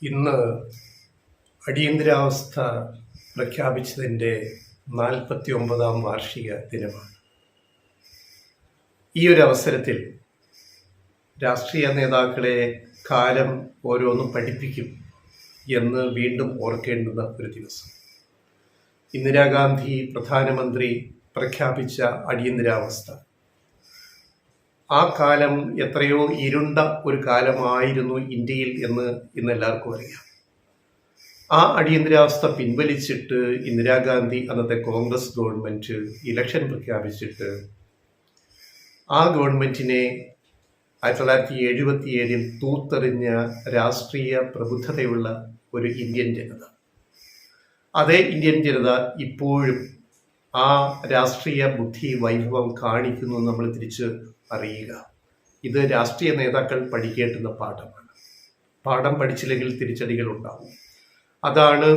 ഇന്ന് അടിയന്തരാവസ്ഥ പ്രഖ്യാപിച്ചതിൻ്റെ 49ാം വാർഷിക ദിനമാണ്. ഈ ഒരു അവസരത്തിൽ രാഷ്ട്രീയ നേതാക്കളെ കാലം ഓരോന്നും പഠിപ്പിക്കും എന്ന് വീണ്ടും ഓർക്കേണ്ടുന്ന ഒരു ദിവസം. ഇന്ദിരാഗാന്ധി പ്രധാനമന്ത്രി പ്രഖ്യാപിച്ച അടിയന്തരാവസ്ഥ, ആ കാലം എത്രയോ ഇരുണ്ട ഒരു കാലമായിരുന്നു ഇന്ത്യയിൽ എന്ന് ഇന്ന് എല്ലാവർക്കും അറിയാം. ആ അടിയന്തരാവസ്ഥ പിൻവലിച്ചിട്ട് ഇന്ദിരാഗാന്ധി അന്നത്തെ കോൺഗ്രസ് ഗവൺമെൻറ് ഇലക്ഷൻ പ്രഖ്യാപിച്ചിട്ട് ആ ഗവൺമെൻറ്റിനെ 1977 തൂത്തെറിഞ്ഞ രാഷ്ട്രീയ പ്രബുദ്ധതയുള്ള ഒരു ഇന്ത്യൻ ജനത, അതേ ഇന്ത്യൻ ജനത ഇപ്പോഴും ആ രാഷ്ട്രീയ ബുദ്ധി വൈഭവം കാണിക്കുന്നു നമ്മൾ തിരിച്ച് അറിയുക. ഇത് രാഷ്ട്രീയ നേതാക്കൾ പഠിക്കേണ്ടുന്ന പാഠമാണ്. പാഠം പഠിച്ചില്ലെങ്കിൽ തിരിച്ചടികൾ ഉണ്ടാവും. അതാണ്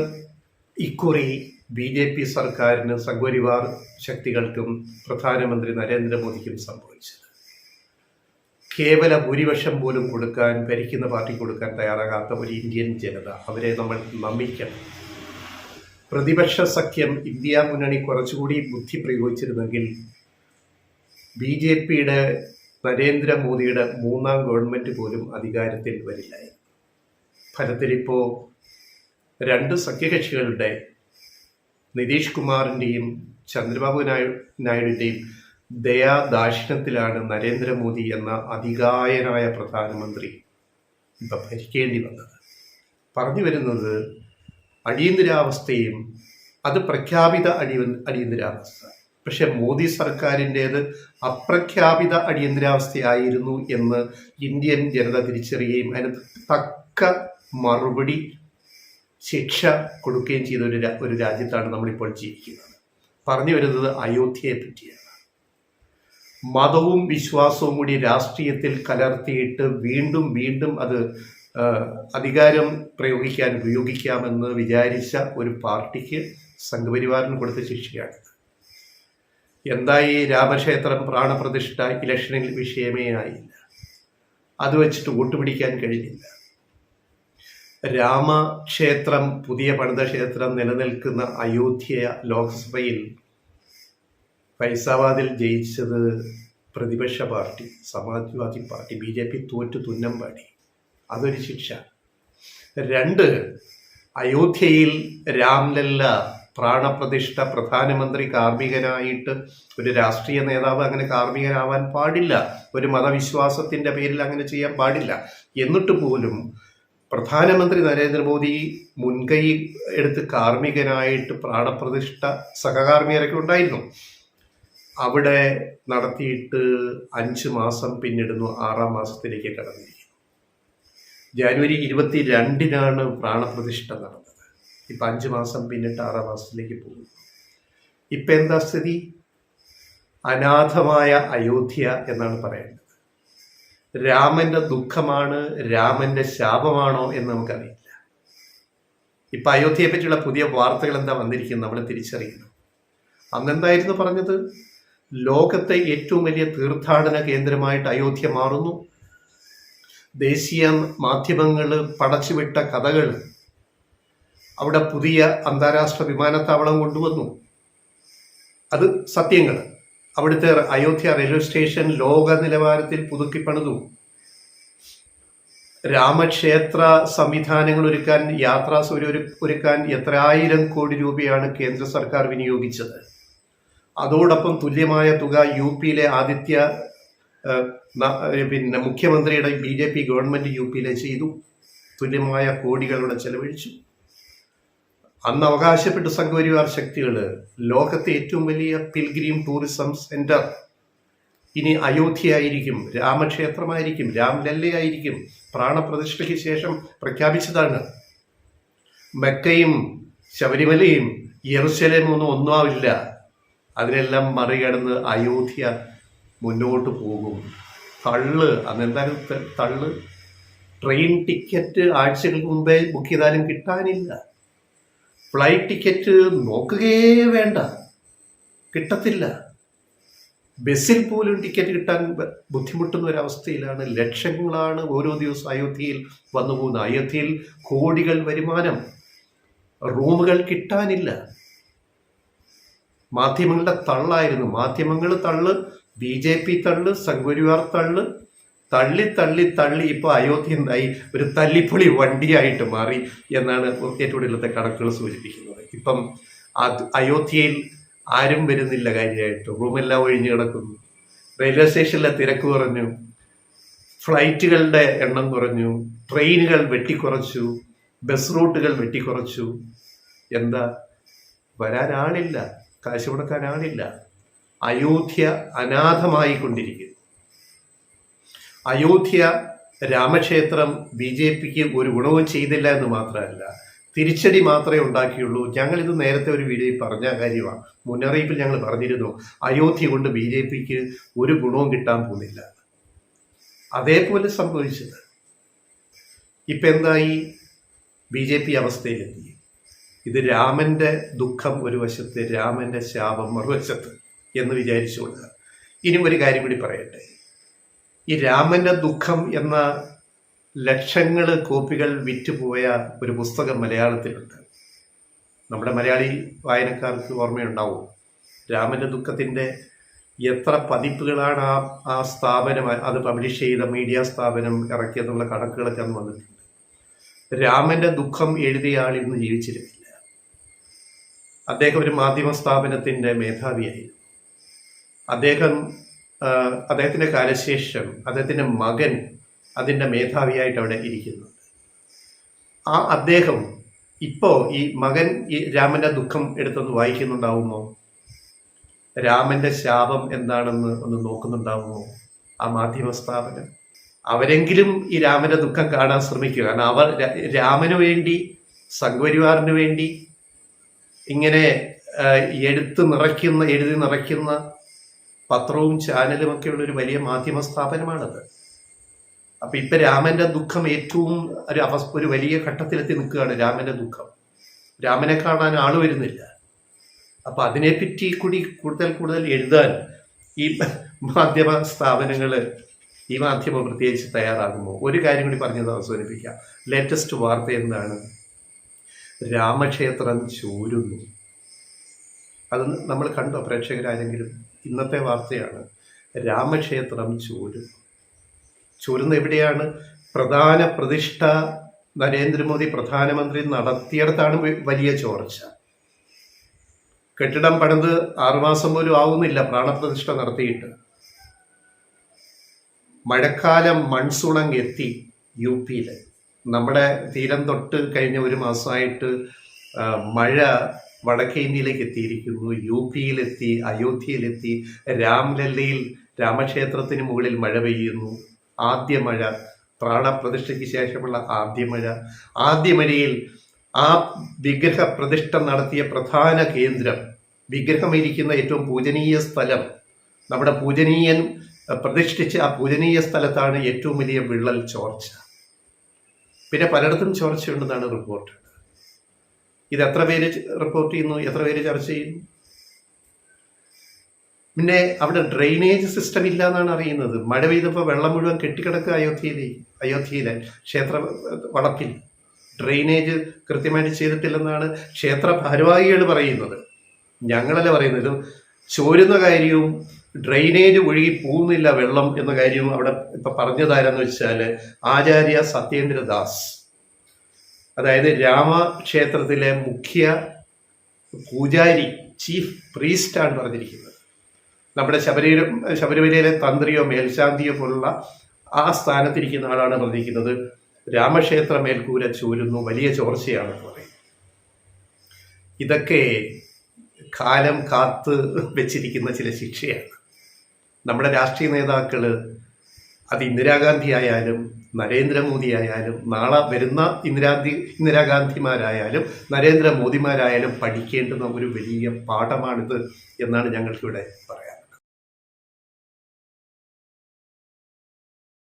ഇക്കുറി BJP സർക്കാരിന്, സംഘപരിവാർ ശക്തികൾക്കും പ്രധാനമന്ത്രി നരേന്ദ്രമോദിക്കും സംഭവിച്ചത്. കേവല ഭൂരിപക്ഷം പോലും കൊടുക്കാൻ, ഭരിക്കുന്ന പാർട്ടി കൊടുക്കാൻ തയ്യാറാകാത്ത ഒരു ഇന്ത്യൻ ജനത, അവരെ നമ്മൾ നമിക്കണം. പ്രതിപക്ഷ സഖ്യം ഇന്ത്യ മുന്നണി കുറച്ചുകൂടി ബുദ്ധി പ്രയോഗിച്ചിരുന്നെങ്കിൽ BJPയുടെ നരേന്ദ്രമോദിയുടെ 3ാം ഗവൺമെൻറ് പോലും അധികാരത്തിൽ വരില്ലായിരുന്നു. ഫലത്തിലിപ്പോൾ 2 സഖ്യകക്ഷികളുടെ, നിതീഷ് കുമാറിൻ്റെയും ചന്ദ്രബാബു നായിഡുവിൻ്റെയും ദയാദാക്ഷിണ്യത്തിലാണ് നരേന്ദ്രമോദി എന്ന അതികായനായ പ്രധാനമന്ത്രി ഇപ്പം ഭരിക്കേണ്ടി വന്നത്. പറഞ്ഞു വരുന്നത്, അടിയന്തരാവസ്ഥയും അത് പ്രഖ്യാപിത അടിയന്തരാവസ്ഥ, പക്ഷെ മോദി സർക്കാരിൻ്റേത് അപ്രഖ്യാപിത അടിയന്തരാവസ്ഥയായിരുന്നു എന്ന് ഇന്ത്യൻ ജനത തിരിച്ചറിയുകയും അതിന് തക്ക മറുപടി ശിക്ഷ കൊടുക്കുകയും ചെയ്ത ഒരു രാജ്യത്താണ് നമ്മളിപ്പോൾ ജീവിക്കുന്നത്. പറഞ്ഞു വരുന്നത് അയോധ്യയെ പറ്റിയാണ്. മതവും വിശ്വാസവും കൂടി രാഷ്ട്രീയത്തിൽ കലർത്തിയിട്ട് വീണ്ടും വീണ്ടും അത് അധികാരം ഉപയോഗിക്കാമെന്ന് വിചാരിച്ച ഒരു പാർട്ടിക്ക്, സംഘപരിവാറിന് കൊടുത്ത ശിക്ഷയാണിത്. എന്തായി? രാമക്ഷേത്രം പ്രാണപ്രതിഷ്ഠ ഇലക്ഷനിൽ വിഷയമേ ആയില്ല. അത് വെച്ചിട്ട് വോട്ട് പിടിക്കാൻ കഴിഞ്ഞില്ല. രാമക്ഷേത്രം, പുതിയ പണിത ക്ഷേത്രം നിലനിൽക്കുന്ന അയോധ്യ ലോക്സഭയിൽ ഫൈസാബാദിൽ ജയിച്ചത് പ്രതിപക്ഷ പാർട്ടി, സമാജ്വാദി പാർട്ടി, BJP തോറ്റു തുന്നം പാടി. അതൊരു ശിക്ഷ. 2, അയോധ്യയിൽ രാംലല്ല പ്രാണപ്രതിഷ്ഠ, പ്രധാനമന്ത്രി കാർമ്മികനായിട്ട്, ഒരു രാഷ്ട്രീയ നേതാവ് അങ്ങനെ കാർമ്മികനാവാൻ പാടില്ല. ഒരു മതവിശ്വാസത്തിൻ്റെ പേരിൽ അങ്ങനെ ചെയ്യാൻ പാടില്ല. എന്നിട്ട് പോലും പ്രധാനമന്ത്രി നരേന്ദ്രമോദി മുൻകൈ എടുത്ത് കാർമ്മികനായിട്ട് പ്രാണപ്രതിഷ്ഠ, സഹകാർമ്മികരൊക്കെ ഉണ്ടായിരുന്നു, അവിടെ നടത്തിയിട്ട് 5 മാസം പിന്നിടുന്നു. 6ാം മാസത്തിലേക്ക് കടന്നിരിക്കുന്നു. ജനുവരി 22-നാണ് പ്രാണപ്രതിഷ്ഠ നടന്നത്. ഇപ്പം 5 മാസം പിന്നിട്ട് 6ാം മാസത്തിലേക്ക് പോകുന്നു. ഇപ്പം എന്താ സ്ഥിതി? അനാഥമായ അയോധ്യ എന്നാണ് പറയേണ്ടത്. രാമന്റെ ദുഃഖമാണ്, രാമന്റെ ശാപമാണോ എന്ന് നമുക്കറിയില്ല. ഇപ്പം അയോധ്യയെ പറ്റിയുള്ള പുതിയ വാർത്തകൾ എന്താ വന്നിരിക്കുന്നത് നമ്മൾ തിരിച്ചറിയണം. അന്നെന്തായിരുന്നു പറഞ്ഞത്? ലോകത്തെ ഏറ്റവും വലിയ തീർത്ഥാടന കേന്ദ്രമായിട്ട് അയോധ്യ മാറുന്നു. ദേശീയ മാധ്യമങ്ങൾ പടച്ചുവിട്ട കഥകൾ, അവിടെ പുതിയ അന്താരാഷ്ട്ര വിമാനത്താവളം കൊണ്ടുവന്നു. അത് സത്യങ്ങൾ. അവിടുത്തെ അയോധ്യ റെയിൽവേ സ്റ്റേഷൻ ലോക നിലവാരത്തിൽ പുതുക്കിപ്പണിതു. രാമക്ഷേത്ര സംവിധാനങ്ങൾ ഒരുക്കാൻ, യാത്രാ സൗകര്യം ഒരുക്കാൻ എത്ര 1000 കോടി രൂപയാണ് കേന്ദ്ര സർക്കാർ വിനിയോഗിച്ചത്. അതോടൊപ്പം തുല്യമായ തുക UPയിലെ മുഖ്യമന്ത്രിയുടെ BJP ഗവൺമെൻറ് UPയിലെ ചെയ്തു. തുല്യമായ കോടികളുടെ ചെലവഴിച്ചു. അന്ന് അവകാശപ്പെട്ട സംഘപരിവാർ ശക്തികൾ ലോകത്തെ ഏറ്റവും വലിയ പിൽഗ്രീം ടൂറിസം സെന്റർ ഇനി അയോധ്യ ആയിരിക്കും, രാമക്ഷേത്രമായിരിക്കും, രാംലല്ലയായിരിക്കും. പ്രാണപ്രതിഷ്ഠയ്ക്ക് ശേഷം പ്രഖ്യാപിച്ചതാണ്. മക്കയും ശബരിമലയും യെറുശലേമൊന്നും ഒന്നാവില്ല. അതിനെല്ലാം മറികടന്ന് അയോധ്യ മുന്നോട്ട് പോകും. അന്നെന്തായാലും തള്ള്. ട്രെയിൻ ടിക്കറ്റ് ആഴ്ചകൾക്ക് മുമ്പേ ബുക്ക് ചെയ്താലും കിട്ടാനില്ല. ഫ്ലൈറ്റ് ടിക്കറ്റ് നോക്കുകയേ വേണ്ട, കിട്ടത്തില്ല. ബസ്സിൽ പോലും ടിക്കറ്റ് കിട്ടാൻ ബുദ്ധിമുട്ടുന്ന ഒരവസ്ഥയിലാണ്. ലക്ഷങ്ങളാണ് ഓരോ ദിവസവും അയോധ്യയിൽ വന്നു പോകുന്നത്. അയോധ്യയിൽ കോടികൾ വരുമാനം, റൂമുകൾ കിട്ടാനില്ല. മാധ്യമങ്ങളുടെ തള്ളായിരുന്നു. മാധ്യമങ്ങൾ തള്ള്, BJP തള്ള്, സംഘപരിവാർ തള്ള്, തള്ളി തള്ളി തള്ളി ഇപ്പോൾ അയോധ്യ എന്തായി, ഒരു തല്ലിപ്പൊളി വണ്ടിയായിട്ട് മാറി എന്നാണ് ഏറ്റവും കൂടുതലത്തെ കണക്കുകൾ സൂചിപ്പിക്കുന്നത്. ഇപ്പം അയോധ്യയിൽ ആരും വരുന്നില്ല കാര്യമായിട്ട്. റൂമെല്ലാം ഒഴിഞ്ഞു കിടക്കുന്നു. റെയിൽവേ സ്റ്റേഷനിലെ തിരക്ക് കുറഞ്ഞു, ഫ്ലൈറ്റുകളുടെ എണ്ണം കുറഞ്ഞു, ട്രെയിനുകൾ വെട്ടിക്കുറച്ചു, ബസ് റൂട്ടുകൾ വെട്ടിക്കുറച്ചു. എന്താ, വരാനാളില്ല, കാശ് കൊടുക്കാനാളില്ല. അയോധ്യ അനാഥമായിക്കൊണ്ടിരിക്കുന്നു. അയോധ്യ രാമക്ഷേത്രം BJPക്ക് ഒരു ഗുണവും ചെയ്തില്ല എന്ന് മാത്രമല്ല, തിരിച്ചടി മാത്രമേ ഉണ്ടാക്കിയുള്ളൂ. ഞങ്ങളിത് നേരത്തെ ഒരു വീഡിയോയിൽ പറഞ്ഞ കാര്യമാണ്. മുന്നറിയിപ്പിൽ ഞങ്ങൾ പറഞ്ഞിരുന്നു, അയോധ്യ കൊണ്ട് BJPക്ക് ഒരു ഗുണവും കിട്ടാൻ പോകുന്നില്ല. അതേപോലെ സംഭവിച്ചത്. ഇപ്പം എന്തായി, BJP അവസ്ഥയിലെത്തി. ഇത് രാമന്റെ ദുഃഖം ഒരു വശത്ത്, രാമന്റെ ശാപം മറുവശത്ത് എന്ന് വിചാരിച്ചുകൊണ്ട് ഇനി ഒരു കാര്യം കൂടി പറയട്ടെ. ഈ രാമന്റെ ദുഃഖം എന്ന ലക്ഷങ്ങൾ കോപ്പികൾ വിറ്റുപോയ ഒരു പുസ്തകം മലയാളത്തിലുണ്ട്. നമ്മുടെ മലയാളി വായനക്കാർക്ക് ഓർമ്മയുണ്ടാവും. രാമന്റെ ദുഃഖത്തിൻ്റെ എത്ര പതിപ്പുകളാണ് ആ സ്ഥാപനം, അത് പബ്ലിഷ് ചെയ്ത മീഡിയ സ്ഥാപനം ഇറക്കിയെന്നുള്ള കണക്കുകളൊക്കെ അന്ന് വന്നിട്ടുണ്ട്. രാമന്റെ ദുഃഖം എഴുതിയ ആൾ ഇന്ന് ജീവിച്ചിരുന്നില്ല. അദ്ദേഹം ഒരു മാധ്യമ സ്ഥാപനത്തിൻ്റെ മേധാവിയായിരുന്നു. അദ്ദേഹത്തിൻ്റെ കാലശേഷം അദ്ദേഹത്തിൻ്റെ മകൻ അതിൻ്റെ മേധാവിയായിട്ട് അവിടെ ഇരിക്കുന്നുണ്ട്. അദ്ദേഹം ഇപ്പോൾ ഈ മകൻ ഈ രാമന്റെ ദുഃഖം എടുത്തൊന്ന് വായിക്കുന്നുണ്ടാവുമോ? രാമന്റെ ശാപം എന്താണെന്ന് ഒന്ന് നോക്കുന്നുണ്ടാവുമോ ആ മാധ്യമ സ്ഥാപനം? അവരെങ്കിലും ഈ രാമന്റെ ദുഃഖം കാണാൻ ശ്രമിക്കുക. കാരണം അവർ രാമന് വേണ്ടി, സംഘപരിവാറിന് വേണ്ടി ഇങ്ങനെ എഴുതി നിറയ്ക്കുന്ന പത്രവും ചാനലും ഒക്കെയുള്ള ഒരു വലിയ മാധ്യമ സ്ഥാപനമാണത്. അപ്പൊ ഇപ്പൊ രാമന്റെ ദുഃഖം ഏറ്റവും ഒരു വലിയ ഘട്ടത്തിലെത്തി നിൽക്കുകയാണ്. രാമന്റെ ദുഃഖം, രാമനെ കാണാൻ ആള് വരുന്നില്ല. അപ്പൊ അതിനെപ്പറ്റി കൂടി കൂടുതൽ എഴുതാൻ ഈ മാധ്യമ സ്ഥാപനങ്ങള്, ഈ മാധ്യമം പ്രത്യേകിച്ച് തയ്യാറാകുമ്പോൾ ഒരു കാര്യം കൂടി പറഞ്ഞത് അവസാനിപ്പിക്കാം. ലേറ്റസ്റ്റ് വാർത്ത എന്താണ്? രാമക്ഷേത്രം ചോരുന്നു. അത് നമ്മൾ കണ്ടോ പ്രേക്ഷകരാരെങ്കിലും? ഇന്നത്തെ വാർത്തയാണ്. രാമക്ഷേത്രം ചോരുന്ന എവിടെയാണ്? പ്രധാന പ്രതിഷ്ഠ നരേന്ദ്രമോദി പ്രധാനമന്ത്രി നടത്തിയിടത്താണ് വലിയ ചോർച്ച. കെട്ടിടം പണിത് 6 മാസം പോലും ആവുന്നില്ല പ്രാണപ്രതിഷ്ഠ നടത്തിയിട്ട്. മഴക്കാലം മൺസൂണങ് എത്തി UP-യിൽ. നമ്മുടെ തീരം തൊട്ട് കഴിഞ്ഞ 1 മാസമായിട്ട് മഴ വടക്കേ ഇന്ത്യയിലേക്ക് എത്തിയിരിക്കുന്നു. UP-യിലെത്തി, അയോധ്യയിലെത്തി, രാംലല്ലയിൽ രാമക്ഷേത്രത്തിന് മുകളിൽ മഴ പെയ്യുന്നു. ആദ്യ മഴ, പ്രാണപ്രതിഷ്ഠയ്ക്ക് ശേഷമുള്ള ആദ്യ മഴയിൽ ആ വിഗ്രഹ പ്രതിഷ്ഠ നടത്തിയ പ്രധാന കേന്ദ്രം, വിഗ്രഹമിരിക്കുന്ന ഏറ്റവും പൂജനീയ സ്ഥലം, നമ്മുടെ പൂജനീയൻ പ്രതിഷ്ഠിച്ച ആ പൂജനീയ സ്ഥലത്താണ് ഏറ്റവും വലിയ വിള്ളൽ, ചോർച്ച. പിന്നെ പലയിടത്തും ചോർച്ചയുണ്ടെന്നാണ് റിപ്പോർട്ട്. ഇത് എത്ര പേര് റിപ്പോർട്ട് ചെയ്യുന്നു, എത്ര പേര് ചർച്ച ചെയ്യുന്നു? പിന്നെ അവിടെ ഡ്രെയിനേജ് സിസ്റ്റം ഇല്ല എന്നാണ് അറിയുന്നത്. മഴ പെയ്തപ്പോൾ വെള്ളം മുഴുവൻ കെട്ടിക്കിടക്കുക അയോധ്യയിലെ ക്ഷേത്ര വളപ്പിൽ. ഡ്രെയിനേജ് കൃത്യമായിട്ട് ചെയ്തിട്ടില്ലെന്നാണ് ക്ഷേത്ര ഭാരവാഹികൾ പറയുന്നത്. ഞങ്ങളല്ല പറയുന്നത്. ചോരുന്ന കാര്യവും ഡ്രെയിനേജ് ഒഴുകി പോകുന്നില്ല വെള്ളം എന്ന കാര്യവും അവിടെ ഇപ്പൊ പറഞ്ഞതാരെന്ന് വെച്ചാൽ ആചാര്യ സത്യേന്ദ്രദാസ്, അതായത് രാമക്ഷേത്രത്തിലെ മുഖ്യ പൂജാരി, ചീഫ് പ്രീസ്റ്റാണ് പറഞ്ഞിരിക്കുന്നത്. നമ്മുടെ ശബരിമലയിലെ തന്ത്രിയോ മേൽശാന്തിയോ പോലുള്ള ആ സ്ഥാനത്തിരിക്കുന്ന ആളാണ് പറഞ്ഞിരിക്കുന്നത്. രാമക്ഷേത്ര മേൽക്കൂര ചോരുന്നു, വലിയ ചോർച്ചയാണെന്ന് പറയും. ഇതൊക്കെ കാലം കാത്ത് വെച്ചിരിക്കുന്ന ചില ശിക്ഷയാണ്. നമ്മുടെ രാഷ്ട്രീയ നേതാക്കൾ, അത് ഇന്ദിരാഗാന്ധി ആയാലും നരേന്ദ്രമോദി ആയാലും നാളെ വരുന്ന ഇന്ദിരാഗാന്ധിമാരായാലും നരേന്ദ്രമോദിമാരായാലും പഠിക്കേണ്ടുന്ന ഒരു വലിയ പാഠമാണിത് എന്നാണ് ഞങ്ങൾക്കിവിടെ പറയുന്നത്.